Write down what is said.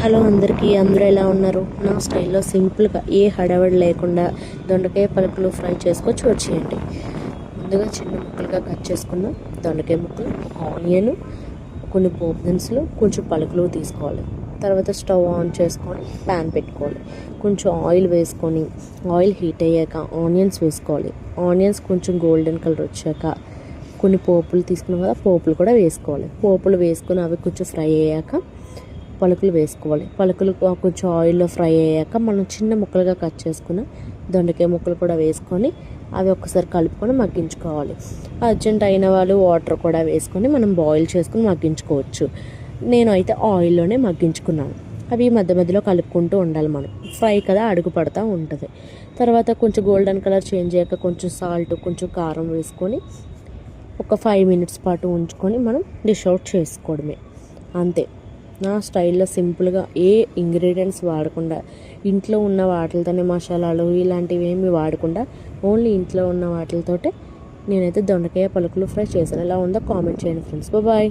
Hello అందరికీ, అందరూ ఎలా ఉన్నారు? నా స్టైల్లో సింపుల్గా ఏ హడావిడి లేకుండా దొండకాయ పలుకులు ఫ్రై చేసుకొని వచ్చేయండి. ముందుగా చిన్న ముక్కలుగా కట్ చేసుకున్న దొండకాయ ముక్కలు, ఆనియన్, కొన్ని పోపు దినుసులు, కొంచెం పలుకులు తీసుకోవాలి. తర్వాత స్టవ్ ఆన్ చేసుకొని ప్యాన్ పెట్టుకోవాలి. కొంచెం ఆయిల్ వేసుకొని ఆయిల్ హీట్ అయ్యాక ఆనియన్స్ వేసుకోవాలి. ఆనియన్స్ కొంచెం గోల్డెన్ కలర్ వచ్చాక కొన్ని పోపులు తీసుకున్నాం కదా, పోపులు కూడా వేసుకోవాలి. పోపులు వేసుకొని అవి కొంచెం ఫ్రై అయ్యాక పలుకులు వేసుకోవాలి. పలుకులు కొంచెం ఆయిల్లో ఫ్రై అయ్యాక మనం చిన్న ముక్కలుగా కట్ చేసుకున్న దొండకాయ ముక్కలు కూడా వేసుకొని అవి ఒక్కసారి కలుపుకొని మగ్గించుకోవాలి. అర్జెంట్ అయిన వాళ్ళు వాటర్ కూడా వేసుకొని మనం బాయిల్ చేసుకొని మగ్గించుకోవచ్చు. నేను అయితే ఆయిల్లోనే మగ్గించుకున్నాను. అవి మధ్య మధ్యలో కలుపుకుంటూ ఉండాలి. మనం ఫ్రై కదా, అడుగు పడుతూ ఉంటుంది. తర్వాత కొంచెం గోల్డెన్ కలర్ చేంజ్ అయ్యాక కొంచెం సాల్ట్, కొంచెం కారం వేసుకొని ఒక 5 మినిట్స్ పాటు ఉంచుకొని మనం డిష్ అవుట్ చేసుకోవడమే. అంతే. నా స్టైల్లో సింపుల్గా ఏ ఇంగ్రీడియంట్స్ వాడకుండా, ఇంట్లో ఉన్న వాటితోనే, మసాలాలు ఇలాంటివి ఏమి వాడకుండా ఓన్లీ ఇంట్లో ఉన్న వాటితోటే నేనైతే దొండకాయ పలుకులు ఫ్రై చేశాను. ఎలా ఉందో కామెంట్ చేయండి ఫ్రెండ్స్. బాయ్.